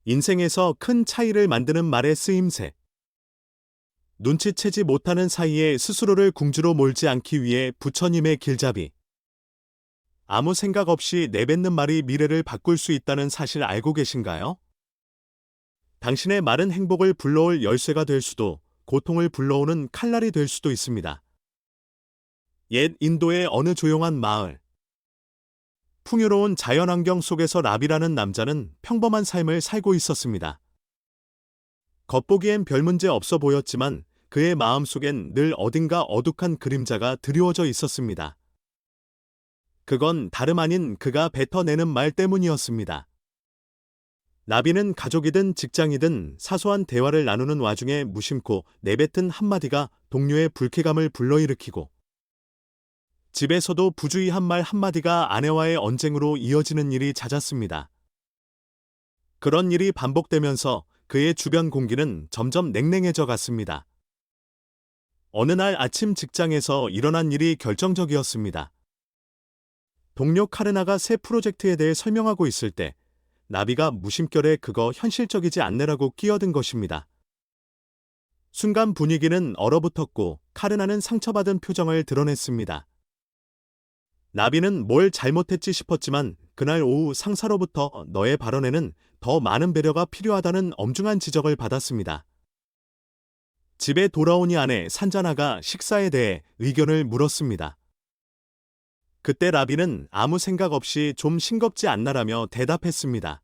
인생에서 큰 차이를 만드는 말의 쓰임새. 눈치채지 못하는 사이에 스스로를 궁지로 몰지 않기 위해 부처님의 길잡이. 아무 생각 없이 내뱉는 말이 미래를 바꿀 수 있다는 사실 알고 계신가요? 당신의 말은 행복을 불러올 열쇠가 될 수도, 고통을 불러오는 칼날이 될 수도 있습니다. 옛 인도의 어느 조용한 마을. 풍요로운 자연환경 속에서 라비라는 남자는 평범한 삶을 살고 있었습니다. 겉보기엔 별 문제 없어 보였지만 그의 마음속엔 늘 어딘가 어둑한 그림자가 드리워져 있었습니다. 그건 다름 아닌 그가 뱉어내는 말 때문이었습니다. 라비는 가족이든 직장이든 사소한 대화를 나누는 와중에 무심코 내뱉은 한마디가 동료의 불쾌감을 불러일으키고, 집에서도 부주의한 말 한마디가 아내와의 언쟁으로 이어지는 일이 잦았습니다. 그런 일이 반복되면서 그의 주변 공기는 점점 냉랭해져 갔습니다. 어느 날 아침 직장에서 일어난 일이 결정적이었습니다. 동료 카르나가 새 프로젝트에 대해 설명하고 있을 때 라비가 무심결에 그거 현실적이지 않네라고 끼어든 것입니다. 순간 분위기는 얼어붙었고 카르나는 상처받은 표정을 드러냈습니다. 라비는 뭘 잘못했지 싶었지만 그날 오후 상사로부터 너의 발언에는 더 많은 배려가 필요하다는 엄중한 지적을 받았습니다. 집에 돌아오니 아내 산자나가 식사에 대해 의견을 물었습니다. 그때 라비는 아무 생각 없이 좀 싱겁지 않나라며 대답했습니다.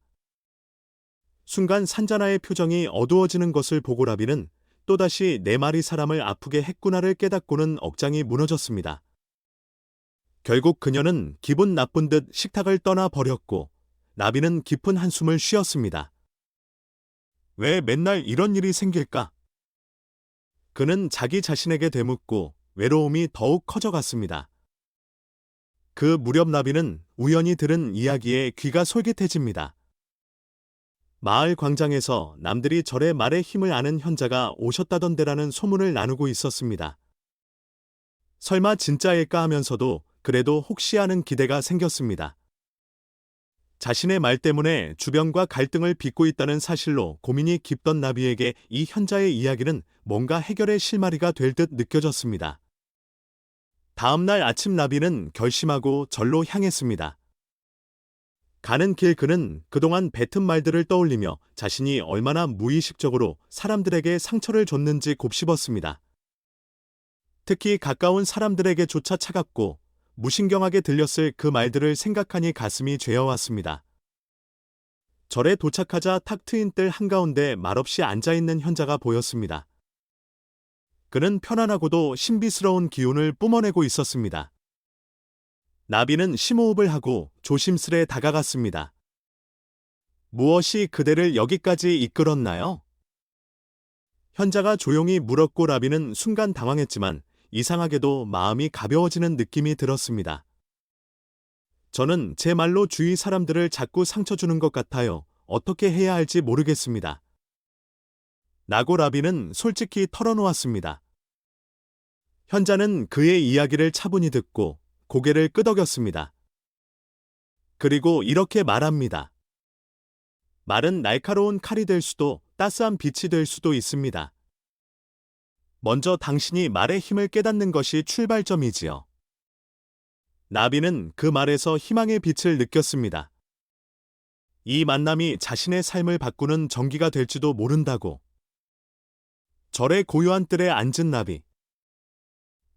순간 산자나의 표정이 어두워지는 것을 보고 라비는 또다시 내 말이 사람을 아프게 했구나를 깨닫고는 억장이 무너졌습니다. 결국 그녀는 기분 나쁜 듯 식탁을 떠나 버렸고 라비는 깊은 한숨을 쉬었습니다. 왜 맨날 이런 일이 생길까? 그는 자기 자신에게 되묻고 외로움이 더욱 커져갔습니다. 그 무렵 라비는 우연히 들은 이야기에 귀가 솔깃해집니다. 마을 광장에서 남들이 절의 말의 힘을 아는 현자가 오셨다던데라는 소문을 나누고 있었습니다. 설마 진짜일까 하면서도 그래도 혹시 하는 기대가 생겼습니다. 자신의 말 때문에 주변과 갈등을 빚고 있다는 사실로 고민이 깊던 라비에게 이 현자의 이야기는 뭔가 해결의 실마리가 될 듯 느껴졌습니다. 다음 날 아침 라비는 결심하고 절로 향했습니다. 가는 길 그는 그동안 뱉은 말들을 떠올리며 자신이 얼마나 무의식적으로 사람들에게 상처를 줬는지 곱씹었습니다. 특히 가까운 사람들에게조차 차갑고 무신경하게 들렸을 그 말들을 생각하니 가슴이 죄어왔습니다. 절에 도착하자 탁 트인 뜰 한가운데 말없이 앉아있는 현자가 보였습니다. 그는 편안하고도 신비스러운 기운을 뿜어내고 있었습니다. 라비는 심호흡을 하고 조심스레 다가갔습니다. 무엇이 그대를 여기까지 이끌었나요? 현자가 조용히 물었고 라비는 순간 당황했지만 이상하게도 마음이 가벼워지는 느낌이 들었습니다. 저는 제 말로 주위 사람들을 자꾸 상처 주는 것 같아요. 어떻게 해야 할지 모르겠습니다. 라고 라비는 솔직히 털어놓았습니다. 현자는 그의 이야기를 차분히 듣고 고개를 끄덕였습니다. 그리고 이렇게 말합니다. 말은 날카로운 칼이 될 수도 따스한 빛이 될 수도 있습니다. 먼저 당신이 말의 힘을 깨닫는 것이 출발점이지요. 라비는 그 말에서 희망의 빛을 느꼈습니다. 이 만남이 자신의 삶을 바꾸는 전기가 될지도 모른다고. 절의 고요한 뜰에 앉은 라비.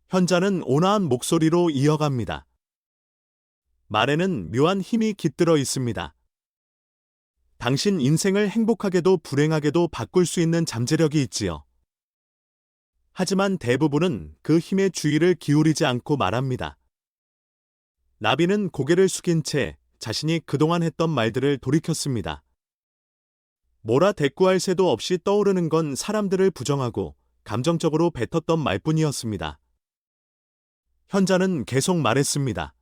현자는 온화한 목소리로 이어갑니다. 말에는 묘한 힘이 깃들어 있습니다. 당신 인생을 행복하게도 불행하게도 바꿀 수 있는 잠재력이 있지요. 하지만 대부분은 그 힘에 주의를 기울이지 않고 말합니다. 라비는 고개를 숙인 채 자신이 그동안 했던 말들을 돌이켰습니다. 뭐라 대꾸할 새도 없이 떠오르는 건 사람들을 부정하고 감정적으로 뱉었던 말뿐이었습니다. 현자는 계속 말했습니다.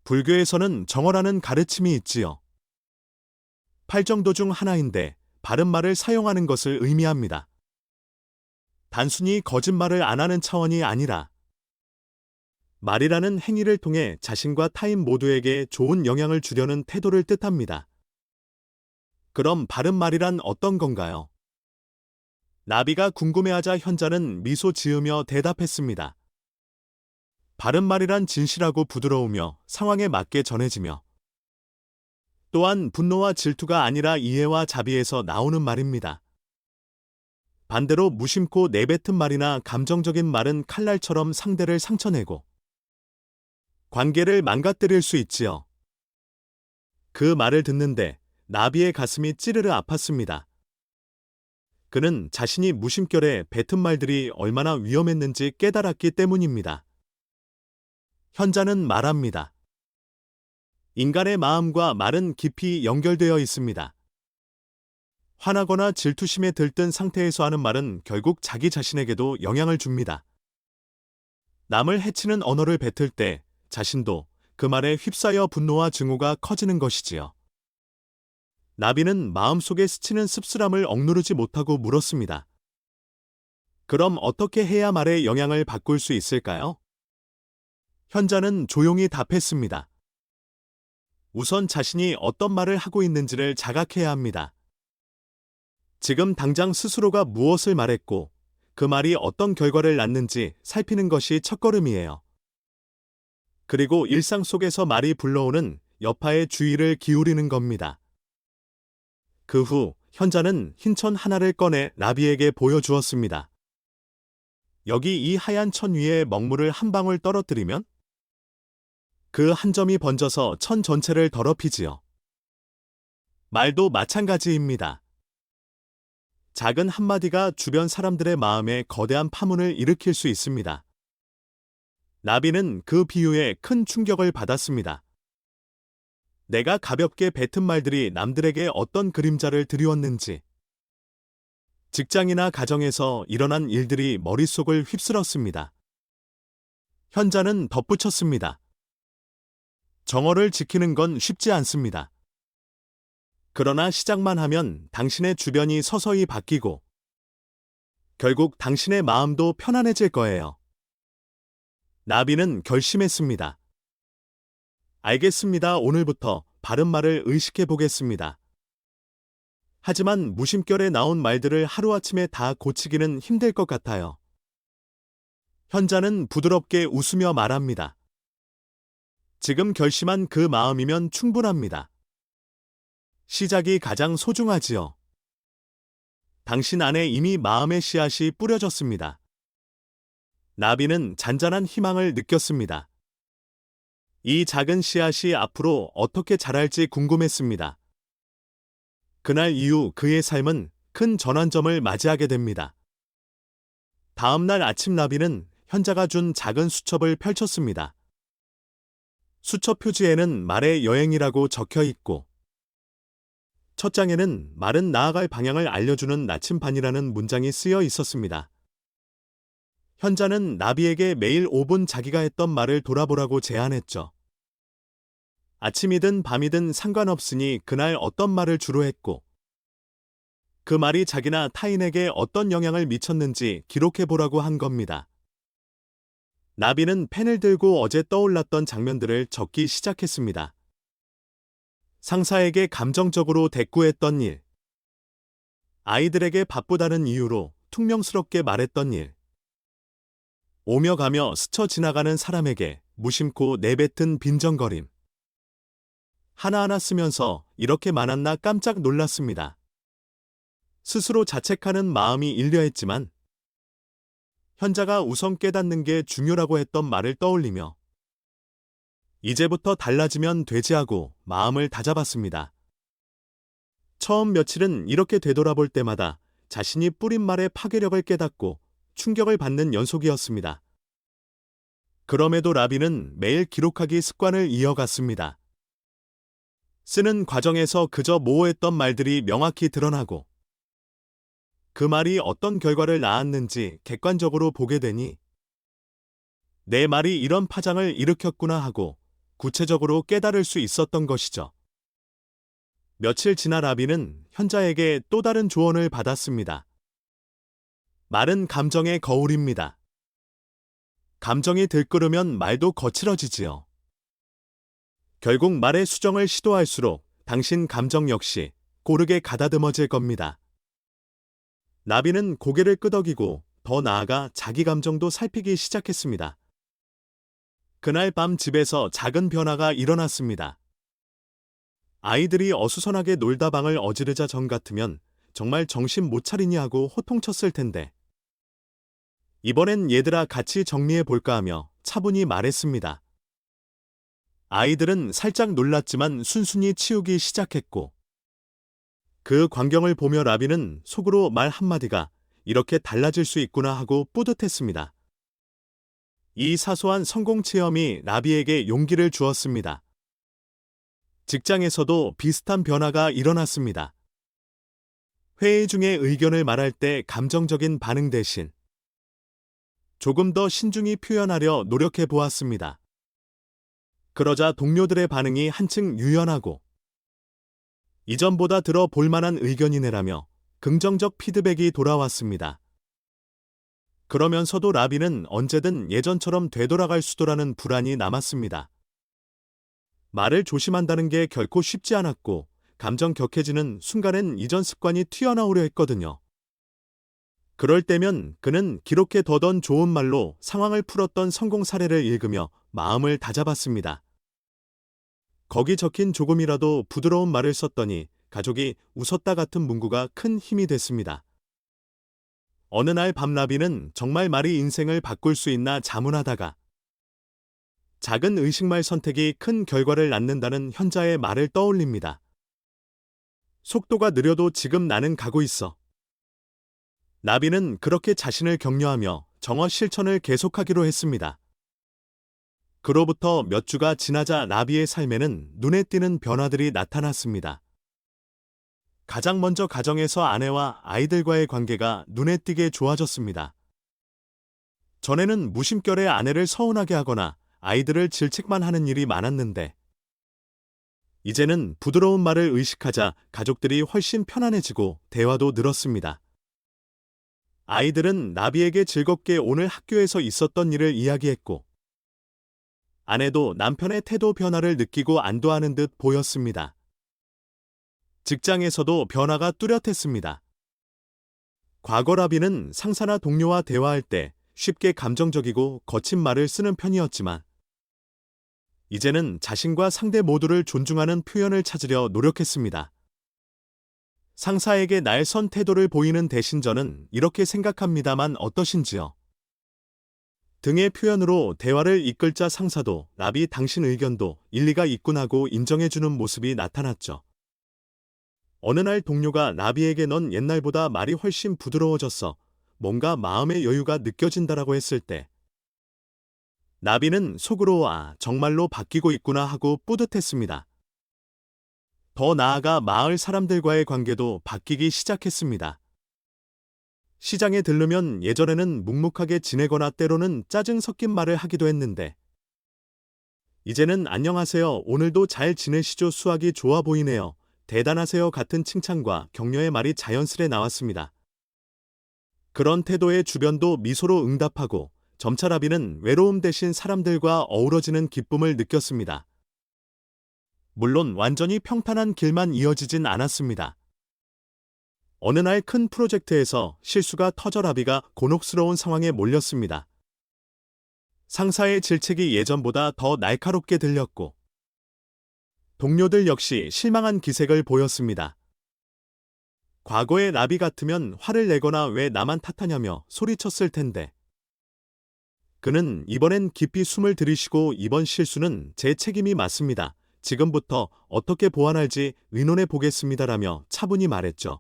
불교에서는 정어라는 가르침이 있지요. 팔정도 중 하나인데 바른 말을 사용하는 것을 의미합니다. 단순히 거짓말을 안 하는 차원이 아니라 말이라는 행위를 통해 자신과 타인 모두에게 좋은 영향을 주려는 태도를 뜻합니다. 그럼 바른 말이란 어떤 건가요? 나비가 궁금해하자 현자는 미소 지으며 대답했습니다. 바른 말이란 진실하고 부드러우며 상황에 맞게 전해지며 또한 분노와 질투가 아니라 이해와 자비에서 나오는 말입니다. 반대로 무심코 내뱉은 말이나 감정적인 말은 칼날처럼 상대를 상처내고 관계를 망가뜨릴 수 있지요. 그 말을 듣는데 나비의 가슴이 찌르르 아팠습니다. 그는 자신이 무심결에 뱉은 말들이 얼마나 위험했는지 깨달았기 때문입니다. 현자는 말합니다. 인간의 마음과 말은 깊이 연결되어 있습니다. 화나거나 질투심에 들뜬 상태에서 하는 말은 결국 자기 자신에게도 영향을 줍니다. 남을 해치는 언어를 뱉을 때 자신도 그 말에 휩싸여 분노와 증오가 커지는 것이지요. 나비는 마음속에 스치는 씁쓸함을 억누르지 못하고 물었습니다. 그럼 어떻게 해야 말의 영향을 바꿀 수 있을까요? 현자는 조용히 답했습니다. 우선 자신이 어떤 말을 하고 있는지를 자각해야 합니다. 지금 당장 스스로가 무엇을 말했고 그 말이 어떤 결과를 낳는지 살피는 것이 첫걸음이에요. 그리고 일상 속에서 말이 불러오는 여파에 주의를 기울이는 겁니다. 그 후 현자는 흰 천 하나를 꺼내 나비에게 보여주었습니다. 여기 이 하얀 천 위에 먹물을 한 방울 떨어뜨리면 그 한 점이 번져서 천 전체를 더럽히지요. 말도 마찬가지입니다. 작은 한마디가 주변 사람들의 마음에 거대한 파문을 일으킬 수 있습니다. 나비는 그 비유에 큰 충격을 받았습니다. 내가 가볍게 뱉은 말들이 남들에게 어떤 그림자를 드리웠는지, 직장이나 가정에서 일어난 일들이 머릿속을 휩쓸었습니다. 현자는 덧붙였습니다. 정어를 지키는 건 쉽지 않습니다. 그러나 시작만 하면 당신의 주변이 서서히 바뀌고 결국 당신의 마음도 편안해질 거예요. 나비는 결심했습니다. 알겠습니다. 오늘부터 바른 말을 의식해 보겠습니다. 하지만 무심결에 나온 말들을 하루아침에 다 고치기는 힘들 것 같아요. 현자는 부드럽게 웃으며 말합니다. 지금 결심한 그 마음이면 충분합니다. 시작이 가장 소중하지요. 당신 안에 이미 마음의 씨앗이 뿌려졌습니다. 나비는 잔잔한 희망을 느꼈습니다. 이 작은 씨앗이 앞으로 어떻게 자랄지 궁금했습니다. 그날 이후 그의 삶은 큰 전환점을 맞이하게 됩니다. 다음 날 아침 나비는 현자가 준 작은 수첩을 펼쳤습니다. 수첩 표지에는 말의 여행이라고 적혀 있고 첫 장에는 말은 나아갈 방향을 알려주는 나침반이라는 문장이 쓰여 있었습니다. 현자는 나비에게 매일 5분 자기가 했던 말을 돌아보라고 제안했죠. 아침이든 밤이든 상관없으니 그날 어떤 말을 주로 했고 그 말이 자기나 타인에게 어떤 영향을 미쳤는지 기록해보라고 한 겁니다. 나비는 펜을 들고 어제 떠올랐던 장면들을 적기 시작했습니다. 상사에게 감정적으로 대꾸했던 일, 아이들에게 바쁘다는 이유로 퉁명스럽게 말했던 일, 오며 가며 스쳐 지나가는 사람에게 무심코 내뱉은 빈정거림. 하나하나 쓰면서 이렇게 많았나 깜짝 놀랐습니다. 스스로 자책하는 마음이 일려했지만 현자가 우선 깨닫는 게 중요라고 했던 말을 떠올리며 이제부터 달라지면 되지 하고 마음을 다잡았습니다. 처음 며칠은 이렇게 되돌아볼 때마다 자신이 뿌린 말의 파괴력을 깨닫고 충격을 받는 연속이었습니다. 그럼에도 나비는 매일 기록하기 습관을 이어갔습니다. 쓰는 과정에서 그저 모호했던 말들이 명확히 드러나고 그 말이 어떤 결과를 낳았는지 객관적으로 보게 되니 내 말이 이런 파장을 일으켰구나 하고 구체적으로 깨달을 수 있었던 것이죠. 며칠 지나 나비는 현자에게 또 다른 조언을 받았습니다. 말은 감정의 거울입니다. 감정이 들끓으면 말도 거칠어지지요. 결국 말의 수정을 시도할수록 당신 감정 역시 고르게 가다듬어질 겁니다. 나비는 고개를 끄덕이고 더 나아가 자기 감정도 살피기 시작했습니다. 그날 밤 집에서 작은 변화가 일어났습니다. 아이들이 어수선하게 놀다 방을 어지르자 전 같으면 정말 정신 못 차리니 하고 호통쳤을 텐데 이번엔 얘들아 같이 정리해 볼까 하며 차분히 말했습니다. 아이들은 살짝 놀랐지만 순순히 치우기 시작했고 그 광경을 보며 라비는 속으로 말 한마디가 이렇게 달라질 수 있구나 하고 뿌듯했습니다. 이 사소한 성공 체험이 라비에게 용기를 주었습니다. 직장에서도 비슷한 변화가 일어났습니다. 회의 중에 의견을 말할 때 감정적인 반응 대신 조금 더 신중히 표현하려 노력해 보았습니다. 그러자 동료들의 반응이 한층 유연하고 이전보다 들어볼 만한 의견이네라며 긍정적 피드백이 돌아왔습니다. 그러면서도 라비는 언제든 예전처럼 되돌아갈 수도라는 불안이 남았습니다. 말을 조심한다는 게 결코 쉽지 않았고 감정 격해지는 순간엔 이전 습관이 튀어나오려 했거든요. 그럴 때면 그는 기록해 둬던 좋은 말로 상황을 풀었던 성공 사례를 읽으며 마음을 다잡았습니다. 거기 적힌 조금이라도 부드러운 말을 썼더니 가족이 웃었다 같은 문구가 큰 힘이 됐습니다. 어느 날 밤 라비는 정말 말이 인생을 바꿀 수 있나 자문하다가 작은 의식말 선택이 큰 결과를 낳는다는 현자의 말을 떠올립니다. 속도가 느려도 지금 나는 가고 있어. 라비는 그렇게 자신을 격려하며 정어 실천을 계속하기로 했습니다. 그로부터 몇 주가 지나자 라비의 삶에는 눈에 띄는 변화들이 나타났습니다. 가장 먼저 가정에서 아내와 아이들과의 관계가 눈에 띄게 좋아졌습니다. 전에는 무심결에 아내를 서운하게 하거나 아이들을 질책만 하는 일이 많았는데 이제는 부드러운 말을 의식하자 가족들이 훨씬 편안해지고 대화도 늘었습니다. 아이들은 라비에게 즐겁게 오늘 학교에서 있었던 일을 이야기했고 아내도 남편의 태도 변화를 느끼고 안도하는 듯 보였습니다. 직장에서도 변화가 뚜렷했습니다. 과거 라비는 상사나 동료와 대화할 때 쉽게 감정적이고 거친 말을 쓰는 편이었지만 이제는 자신과 상대 모두를 존중하는 표현을 찾으려 노력했습니다. 상사에게 날 선 태도를 보이는 대신 저는 이렇게 생각합니다만 어떠신지요? 등의 표현으로 대화를 이끌자 상사도 라비 당신 의견도 일리가 있군 하고 인정해주는 모습이 나타났죠. 어느 날 동료가 라비에게 넌 옛날보다 말이 훨씬 부드러워졌어. 뭔가 마음의 여유가 느껴진다라고 했을 때 라비는 속으로 정말로 바뀌고 있구나 하고 뿌듯했습니다. 더 나아가 마을 사람들과의 관계도 바뀌기 시작했습니다. 시장에 들르면 예전에는 묵묵하게 지내거나 때로는 짜증 섞인 말을 하기도 했는데 이제는 안녕하세요, 오늘도 잘 지내시죠, 수학이 좋아 보이네요, 대단하세요 같은 칭찬과 격려의 말이 자연스레 나왔습니다. 그런 태도에 주변도 미소로 응답하고 점차 라비는 외로움 대신 사람들과 어우러지는 기쁨을 느꼈습니다. 물론 완전히 평탄한 길만 이어지진 않았습니다. 어느 날 큰 프로젝트에서 실수가 터져 라비가 곤혹스러운 상황에 몰렸습니다. 상사의 질책이 예전보다 더 날카롭게 들렸고 동료들 역시 실망한 기색을 보였습니다. 과거의 라비 같으면 화를 내거나 왜 나만 탓하냐며 소리쳤을 텐데 그는 이번엔 깊이 숨을 들이쉬고 이번 실수는 제 책임이 맞습니다. 지금부터 어떻게 보완할지 의논해 보겠습니다라며 차분히 말했죠.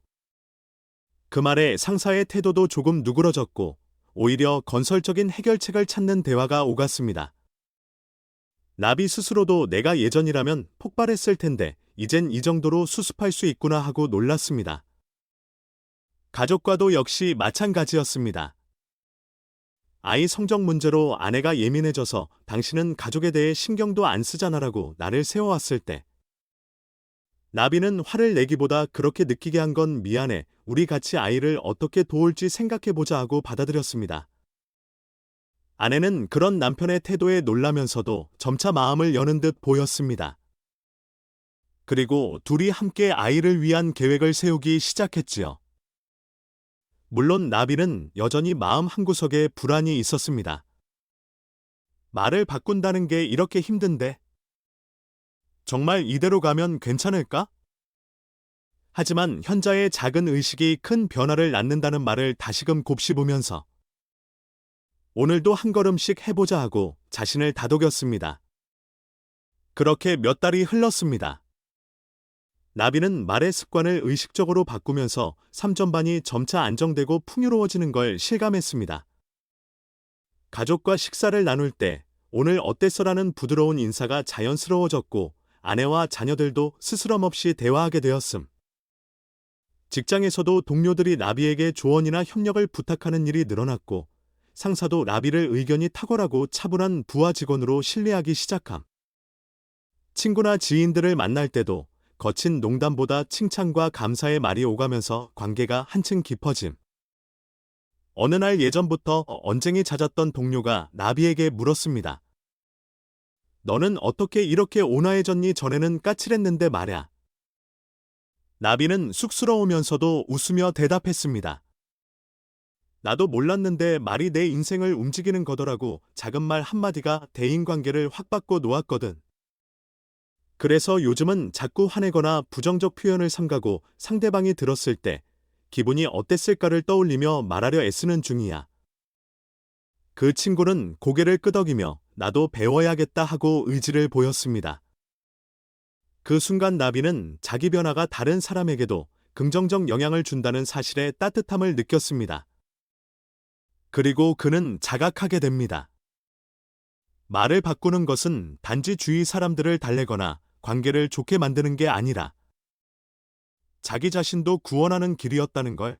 그 말에 상사의 태도도 조금 누그러졌고 오히려 건설적인 해결책을 찾는 대화가 오갔습니다. 라비 스스로도 내가 예전이라면 폭발했을 텐데 이젠 이 정도로 수습할 수 있구나 하고 놀랐습니다. 가족과도 역시 마찬가지였습니다. 아이 성적 문제로 아내가 예민해져서 당신은 가족에 대해 신경도 안 쓰잖아라고 나를 세워왔을 때 라비는 화를 내기보다 그렇게 느끼게 한 건 미안해, 우리 같이 아이를 어떻게 도울지 생각해보자 하고 받아들였습니다. 아내는 그런 남편의 태도에 놀라면서도 점차 마음을 여는 듯 보였습니다. 그리고 둘이 함께 아이를 위한 계획을 세우기 시작했지요. 물론 나비는 여전히 마음 한구석에 불안이 있었습니다. 말을 바꾼다는 게 이렇게 힘든데 정말 이대로 가면 괜찮을까? 하지만 현자의 작은 의식이 큰 변화를 낳는다는 말을 다시금 곱씹으면서 오늘도 한 걸음씩 해보자 하고 자신을 다독였습니다. 그렇게 몇 달이 흘렀습니다. 나비는 말의 습관을 의식적으로 바꾸면서 삼전반이 점차 안정되고 풍요로워지는 걸 실감했습니다. 가족과 식사를 나눌 때 오늘 어땠어라는 부드러운 인사가 자연스러워졌고 아내와 자녀들도 스스럼 없이 대화하게 되었음. 직장에서도 동료들이 나비에게 조언이나 협력을 부탁하는 일이 늘어났고 상사도 나비를 의견이 탁월하고 차분한 부하 직원으로 신뢰하기 시작함. 친구나 지인들을 만날 때도 거친 농담보다 칭찬과 감사의 말이 오가면서 관계가 한층 깊어짐. 어느 날 예전부터 언쟁이 잦았던 동료가 나비에게 물었습니다. 너는 어떻게 이렇게 온화해졌니? 전에는 까칠했는데 말야. 나비는 쑥스러우면서도 웃으며 대답했습니다. 나도 몰랐는데 말이 내 인생을 움직이는 거더라고. 작은 말 한마디가 대인관계를 확 바꿔 놓았거든. 그래서 요즘은 자꾸 화내거나 부정적 표현을 삼가고 상대방이 들었을 때 기분이 어땠을까를 떠올리며 말하려 애쓰는 중이야. 그 친구는 고개를 끄덕이며 나도 배워야겠다 하고 의지를 보였습니다. 그 순간 나비는 자기 변화가 다른 사람에게도 긍정적 영향을 준다는 사실에 따뜻함을 느꼈습니다. 그리고 그는 자각하게 됩니다. 말을 바꾸는 것은 단지 주위 사람들을 달래거나 관계를 좋게 만드는 게 아니라 자기 자신도 구원하는 길이었다는 걸.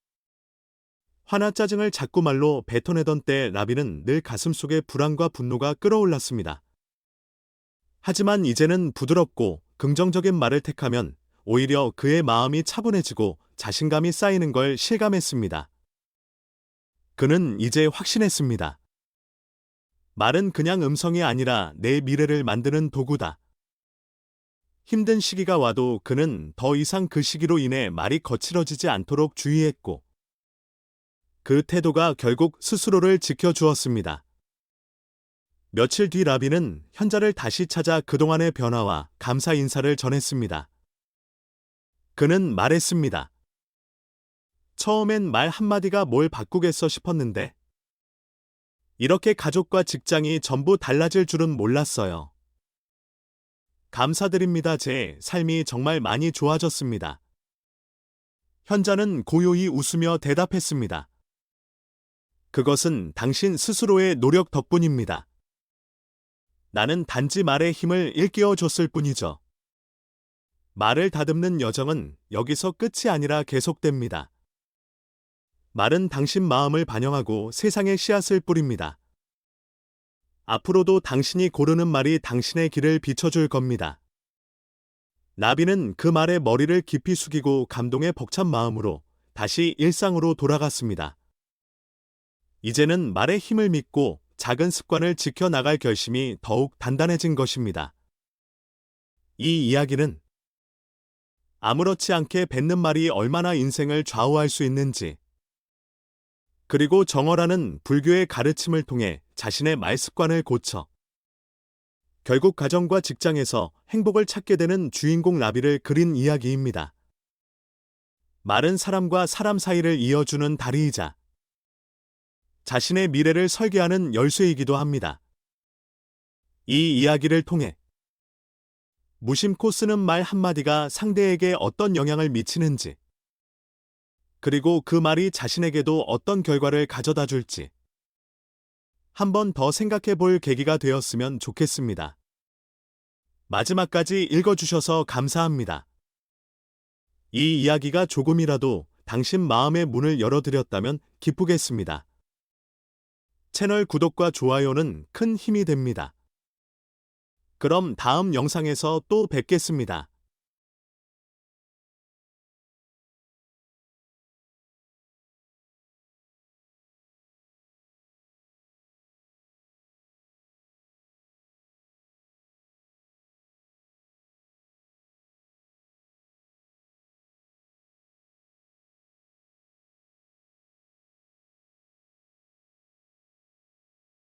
화나 짜증을 자꾸 말로 뱉어내던 때 나비는 늘 가슴속에 불안과 분노가 끓어올랐습니다. 하지만 이제는 부드럽고 긍정적인 말을 택하면 오히려 그의 마음이 차분해지고 자신감이 쌓이는 걸 실감했습니다. 그는 이제 확신했습니다. 말은 그냥 음성이 아니라 내 미래를 만드는 도구다. 힘든 시기가 와도 그는 더 이상 그 시기로 인해 말이 거칠어지지 않도록 주의했고 그 태도가 결국 스스로를 지켜주었습니다. 며칠 뒤 나비는 현자를 다시 찾아 그동안의 변화와 감사 인사를 전했습니다. 그는 말했습니다. 처음엔 말 한마디가 뭘 바꾸겠어 싶었는데 이렇게 가족과 직장이 전부 달라질 줄은 몰랐어요. 감사드립니다. 제 삶이 정말 많이 좋아졌습니다. 현자는 고요히 웃으며 대답했습니다. 그것은 당신 스스로의 노력 덕분입니다. 나는 단지 말의 힘을 일깨워 줬을 뿐이죠. 말을 다듬는 여정은 여기서 끝이 아니라 계속됩니다. 말은 당신 마음을 반영하고 세상에 씨앗을 뿌립니다. 앞으로도 당신이 고르는 말이 당신의 길을 비춰줄 겁니다. 나비는 그 말에 머리를 깊이 숙이고 감동의 벅찬 마음으로 다시 일상으로 돌아갔습니다. 이제는 말의 힘을 믿고 작은 습관을 지켜나갈 결심이 더욱 단단해진 것입니다. 이 이야기는 아무렇지 않게 뱉는 말이 얼마나 인생을 좌우할 수 있는지, 그리고 정어라는 불교의 가르침을 통해 자신의 말 습관을 고쳐 결국 가정과 직장에서 행복을 찾게 되는 주인공 나비를 그린 이야기입니다. 말은 사람과 사람 사이를 이어주는 다리이자 자신의 미래를 설계하는 열쇠이기도 합니다. 이 이야기를 통해 무심코 쓰는 말 한마디가 상대에게 어떤 영향을 미치는지, 그리고 그 말이 자신에게도 어떤 결과를 가져다 줄지 한 번 더 생각해 볼 계기가 되었으면 좋겠습니다. 마지막까지 읽어주셔서 감사합니다. 이 이야기가 조금이라도 당신 마음의 문을 열어드렸다면 기쁘겠습니다. 채널 구독과 좋아요는 큰 힘이 됩니다. 그럼 다음 영상에서 또 뵙겠습니다.